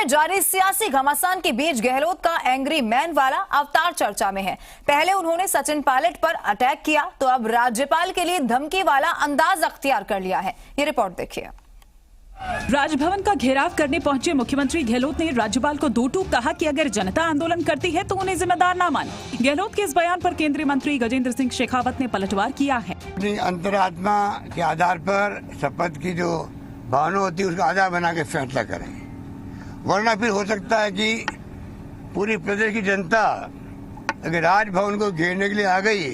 में जारी सियासी घमासान के बीच गहलोत का एंग्री मैन वाला अवतार चर्चा में है। पहले उन्होंने सचिन पायलट पर अटैक किया तो अब राज्यपाल के लिए धमकी वाला अंदाज अख्तियार कर लिया है। ये रिपोर्ट देखिए। राजभवन का घेराव करने पहुंचे मुख्यमंत्री गहलोत ने राज्यपाल को दो टूक कहा कि अगर जनता आंदोलन करती है तो उन्हें जिम्मेदार ना माने। गहलोत के इस बयान पर केंद्रीय मंत्री गजेंद्र सिंह शेखावत ने पलटवार किया है। अपनी अंतरात्मा के आधार पर शपथ की जो भावना होती है उसका आधार बना के फैसला करें, वरना फिर हो सकता है कि पूरी प्रदेश की जनता अगर राजभवन को घेरने के लिए आ गई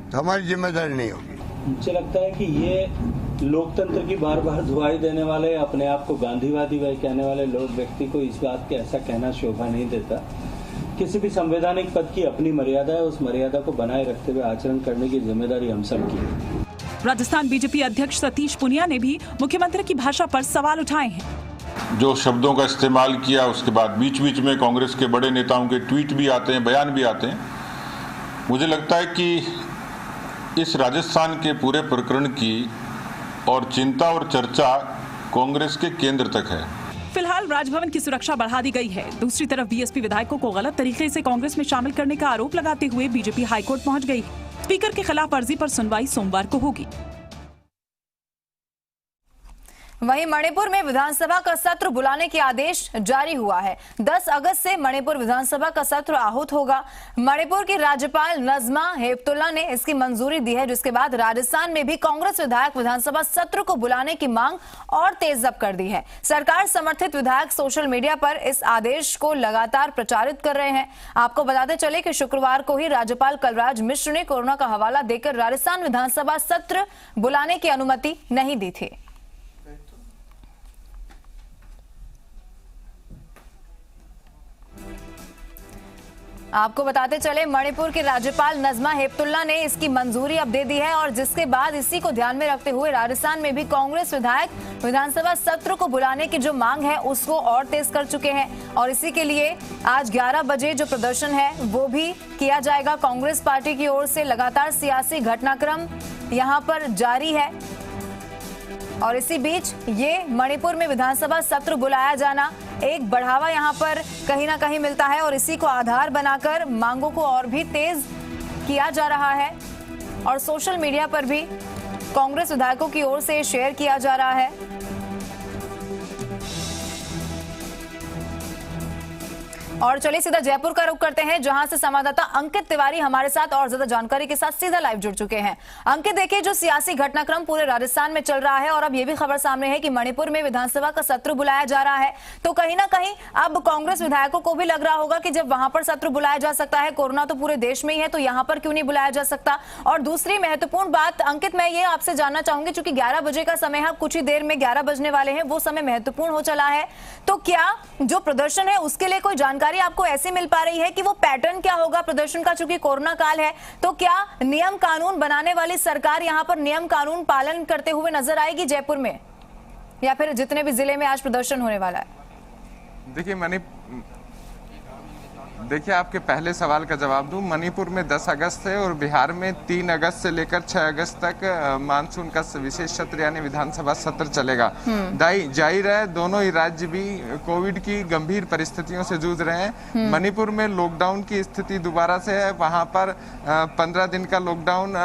तो हमारी जिम्मेदारी नहीं होगी। मुझे लगता है कि ये लोकतंत्र की बार बार दुहाई देने वाले, अपने आप को गांधीवादी कहने वाले लोग व्यक्ति को इस बात के ऐसा कहना शोभा नहीं देता। किसी भी संवैधानिक पद की अपनी मर्यादा है, उस मर्यादा को बनाए रखते हुए आचरण करने की जिम्मेदारी हम सब की है। राजस्थान बीजेपी अध्यक्ष सतीश पुनिया ने भी मुख्यमंत्री की भाषा पर सवाल उठाए हैं। जो शब्दों का इस्तेमाल किया, उसके बाद बीच बीच में कांग्रेस के बड़े नेताओं के ट्वीट भी आते हैं, बयान भी आते हैं। मुझे लगता है कि इस राजस्थान के पूरे प्रकरण की और चिंता और चर्चा कांग्रेस के केंद्र तक है। फिलहाल राजभवन की सुरक्षा बढ़ा दी गई है। दूसरी तरफ बीएसपी विधायकों को गलत तरीके से कांग्रेस में शामिल करने का आरोप लगाते हुए बीजेपी हाईकोर्ट पहुंच गई। स्पीकर के खिलाफ अर्जी पर सुनवाई सोमवार को होगी। वहीं मणिपुर में विधानसभा का सत्र बुलाने के आदेश जारी हुआ है। 10 अगस्त से मणिपुर विधानसभा का सत्र आहूत होगा। मणिपुर की राज्यपाल नजमा हेपतुल्ला ने इसकी मंजूरी दी है, जिसके बाद राजस्थान में भी कांग्रेस विधायक विधानसभा सत्र को बुलाने की मांग और तेज कर दी है। सरकार समर्थित विधायक सोशल मीडिया पर इस आदेश को लगातार प्रचारित कर रहे हैं। आपको बताते चले कि शुक्रवार को ही राज्यपाल कलराज मिश्र ने कोरोना का हवाला देकर राजस्थान विधानसभा सत्र बुलाने की अनुमति नहीं दी थी। आपको बताते चले मणिपुर के राज्यपाल नजमा हेपतुल्ला ने इसकी मंजूरी अब दे दी है और जिसके बाद इसी को ध्यान में रखते हुए राजस्थान में भी कांग्रेस विधायक विधानसभा सत्र को बुलाने की जो मांग है उसको और तेज कर चुके हैं और इसी के लिए आज 11 बजे जो प्रदर्शन है वो भी किया जाएगा। कांग्रेस पार्टी की ओर से लगातार सियासी घटनाक्रम यहाँ पर जारी है और इसी बीच ये मणिपुर में विधानसभा सत्र बुलाया जाना एक बढ़ावा यहाँ पर कहीं ना कहीं मिलता है और इसी को आधार बनाकर मांगों को और भी तेज किया जा रहा है और सोशल मीडिया पर भी कांग्रेस विधायकों की ओर से शेयर किया जा रहा है। और चलिए सीधा जयपुर का रुख करते हैं, जहां से संवाददाता अंकित तिवारी हमारे साथ और ज्यादा जानकारी के साथ सीधा लाइव जुड़ चुके हैं। अंकित, देखिए जो सियासी घटनाक्रम पूरे राजस्थान में चल रहा है और अब ये भी खबर सामने है कि मणिपुर में विधानसभा का सत्र बुलाया जा रहा है, तो कहीं ना कहीं अब कांग्रेस विधायकों को भी लग रहा होगा कि जब वहां पर सत्र बुलाया जा सकता है, कोरोना तो पूरे देश में ही है, तो यहाँ पर क्यों नहीं बुलाया जा सकता। और दूसरी महत्वपूर्ण बात अंकित, मैं ये आपसे जानना चाहूंगी, चूंकि 11 बजे का समय है, कुछ ही देर में 11 बजने वाले हैं, वो समय महत्वपूर्ण हो चला है, तो क्या जो प्रदर्शन है उसके लिए कोई जानकारी आपको ऐसे मिल पा रही है कि वो पैटर्न क्या होगा प्रदर्शन का, चूंकि कोरोना काल है, तो क्या नियम कानून बनाने वाली सरकार यहां पर नियम कानून पालन करते हुए नजर आएगी जयपुर में, या फिर जितने भी जिले में आज प्रदर्शन होने वाला है? देखिए आपके पहले सवाल का जवाब दूं। मणिपुर में 10 अगस्त है और बिहार में 3 अगस्त से लेकर 6 अगस्त तक मानसून का विशेष सत्र यानी विधानसभा सत्र चलेगा। जाहिर है दोनों ही राज्य भी कोविड की गंभीर परिस्थितियों से जूझ रहे हैं। मणिपुर में लॉकडाउन की स्थिति दोबारा से है, वहां पर 15 दिन का लॉकडाउन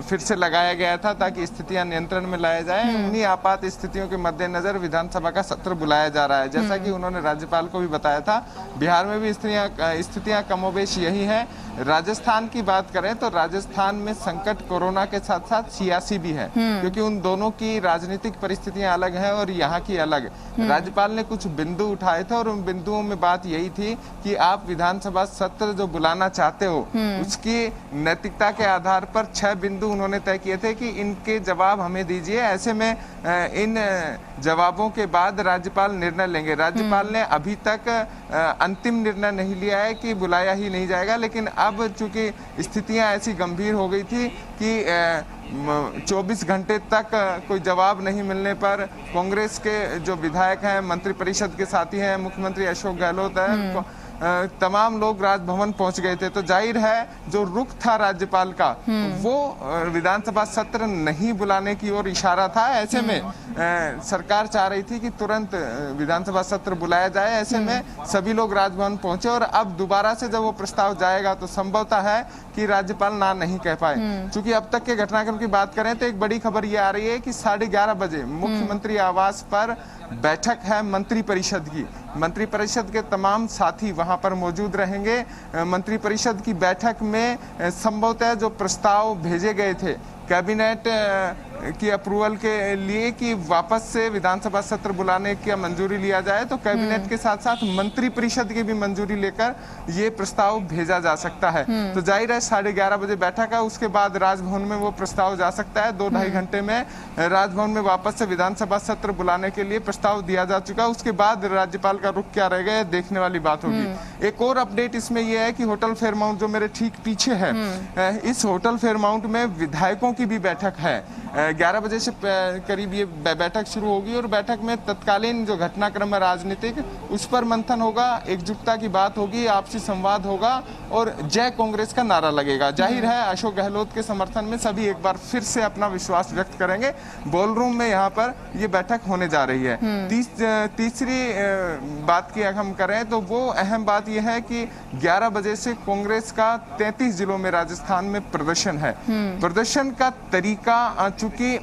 फिर से लगाया गया था ताकि स्थितियां नियंत्रण में लाया जाए। उन्हीं आपात स्थितियों के मद्देनजर विधानसभा का सत्र बुलाया जा रहा है। जैसा कि उन्होंने राज्यपाल को भी बताया था, बिहार में भी स्थितियां कमोबेश यही है। राजस्थान की बात करें तो राजस्थान में संकट कोरोना के साथ साथ सियासी भी है, क्योंकि उन दोनों की राजनीतिक परिस्थितियां अलग हैं और यहाँ की अलग। राज्यपाल ने कुछ बिंदु उठाए थे और उन बिंदुओं में बात यही थी कि आप विधानसभा सत्र जो बुलाना चाहते हो उसकी नैतिकता के आधार पर 6 बिंदु उन्होंने तय किए थे कि इनके जवाब हमें दीजिए। ऐसे में इन जवाबों के बाद राज्यपाल निर्णय लेंगे। राज्यपाल ने अभी तक अंतिम निर्णय नहीं लिया है कि बुलाया ही नहीं जाएगा, लेकिन अब चूंकि स्थितियां ऐसी गंभीर हो गई थी कि 24 घंटे तक कोई जवाब नहीं मिलने पर कांग्रेस के जो विधायक हैं, मंत्रिपरिषद के साथी हैं, मुख्यमंत्री अशोक गहलोत हैं, तमाम लोग राजभवन पहुंच गए थे। तो जाहिर है जो रुख था राज्यपाल का वो विधानसभा सत्र नहीं बुलाने की ओर इशारा था। ऐसे में सरकार चाह रही थी कि तुरंत विधानसभा सत्र बुलाया जाए। ऐसे में सभी लोग राजभवन पहुंचे और अब दोबारा से जब वो प्रस्ताव जाएगा तो संभवतः है कि राज्यपाल ना नहीं कह पाए। क्योंकि अब तक के घटनाक्रम की बात करें तो एक बड़ी खबर ये आ रही है कि 11:30 बजे मुख्यमंत्री आवास पर बैठक है मंत्रिपरिषद की। मंत्रिपरिषद के तमाम साथी वहां पर मौजूद रहेंगे। मंत्रिपरिषद की बैठक में संभवतः जो प्रस्ताव भेजे गए थे कैबिनेट की अप्रूवल के लिए कि वापस से विधानसभा सत्र बुलाने की मंजूरी लिया जाए, तो कैबिनेट के साथ साथ मंत्रिपरिषद की भी मंजूरी लेकर ये प्रस्ताव भेजा जा सकता है। तो जाहिर है 11:30 बजे बैठक है, उसके बाद राजभवन में वो प्रस्ताव जा सकता है। 2-2.5 घंटे में राजभवन में वापस से विधानसभा सत्र बुलाने के लिए प्रस्ताव दिया जा चुका है। उसके बाद राज्यपाल का रुख क्या रहेगा देखने वाली बात होगी। एक और अपडेट इसमें यह है कि होटल फेयरमाउंट जो मेरे ठीक पीछे है, इस होटल फेयरमाउंट में विधायकों की भी बैठक है। 11 बजे से करीब ये बैठक शुरू होगी और बैठक में तत्कालीन जो घटनाक्रम है राजनीतिक उस पर मंथन होगा, एकजुटता की बात होगी, आपसी संवाद होगा और जय कांग्रेस का नारा लगेगा। जाहिर है अशोक गहलोत के समर्थन में सभी एक बार फिर से अपना विश्वास व्यक्त करेंगे। बॉलरूम में यहाँ पर ये बैठक होने जा रही है। तीसरी बात की अगर हम करें तो वो अहम बात यह है कि 11 बजे से कांग्रेस का 33 जिलों में राजस्थान में प्रदर्शन है। प्रदर्शन का तरीका चूंकि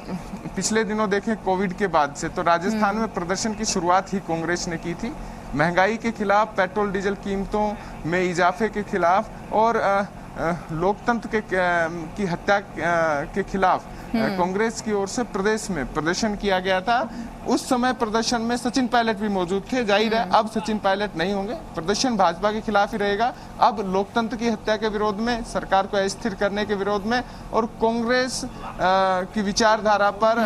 पिछले दिनों देखें कोविड के बाद से तो राजस्थान में प्रदर्शन की शुरुआत ही कांग्रेस ने की थी। महंगाई के खिलाफ, पेट्रोल डीजल कीमतों में इजाफे के खिलाफ और लोकतंत्र की हत्या के खिलाफ कांग्रेस की ओर से प्रदेश में प्रदर्शन किया गया था। उस समय प्रदर्शन में सचिन पायलट भी मौजूद थे। जाहिर है अब सचिन पायलट नहीं होंगे, प्रदर्शन भाजपा के खिलाफ ही रहेगा। अब लोकतंत्र की हत्या के विरोध में, सरकार को अस्थिर करने के विरोध में और कांग्रेस की विचारधारा पर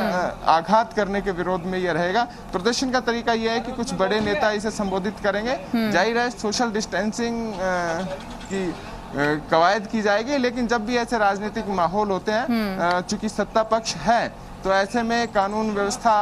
आघात करने के विरोध में यह रहेगा। प्रदर्शन का तरीका यह है कि कुछ बड़े नेता इसे संबोधित करेंगे। जाहिर है सोशल डिस्टेंसिंग की कवायद की जाएगी, लेकिन जब भी ऐसे राजनीतिक माहौल होते हैं, चूंकि सत्ता पक्ष है तो ऐसे में कानून व्यवस्था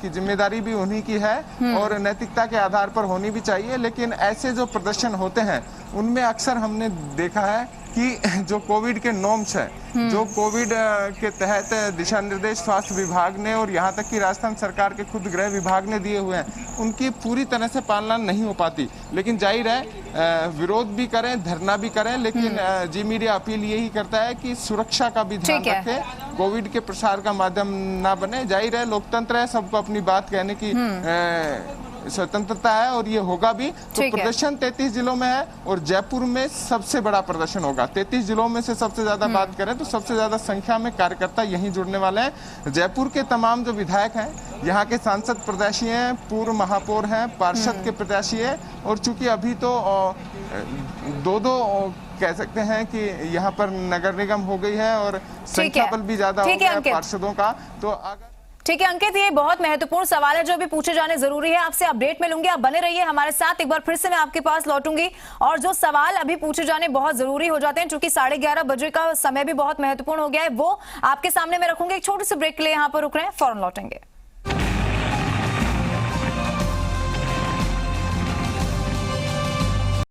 की जिम्मेदारी भी उन्हीं की है और नैतिकता के आधार पर होनी भी चाहिए। लेकिन ऐसे जो प्रदर्शन होते हैं उनमें अक्सर हमने देखा है कि जो कोविड के नॉर्म्स है, जो कोविड के तहत दिशा निर्देश स्वास्थ्य विभाग ने और यहाँ तक कि राजस्थान सरकार के खुद गृह विभाग ने दिए हुए हैं, उनकी पूरी तरह से पालना नहीं हो पाती। लेकिन जाहिर है विरोध भी करें, धरना भी करें, लेकिन जी मीडिया अपील यही करता है कि सुरक्षा का भी ध्यान रखें, कोविड के प्रसार का माध्यम ना बने। जाहिर है लोकतंत्र है, सबको अपनी बात कहने की स्वतंत्रता है और ये होगा भी। तो प्रदर्शन 33 जिलों में है और जयपुर में सबसे बड़ा प्रदर्शन होगा। 33 जिलों में से सबसे ज्यादा बात करें तो सबसे ज्यादा संख्या में कार्यकर्ता यहीं जुड़ने वाले हैं। जयपुर के तमाम जो विधायक हैं, यहाँ के सांसद प्रत्याशी हैं, पूर्व महापौर हैं, पार्षद के प्रत्याशी है और चूंकि अभी तो दो कह सकते हैं कि यहाँ पर नगर निगम हो गई है और संख्या बल भी ज्यादा हो गया पार्षदों का। तो अगर ठीक है अंकित, ये बहुत महत्वपूर्ण सवाल है जो भी पूछे जाने जरूरी है। आपसे अपडेट मिलूंगी, आप बने रहिए हमारे साथ। एक बार फिर से मैं आपके पास लौटूंगी और जो सवाल अभी पूछे जाने बहुत जरूरी हो जाते हैं, क्योंकि 11:30 बजे का समय भी बहुत महत्वपूर्ण हो गया है, वो आपके सामने मैं रखूंगी। एक छोटे से ब्रेक के लिए यहाँ पर रुक रहे हैं, फौरन लौटेंगे।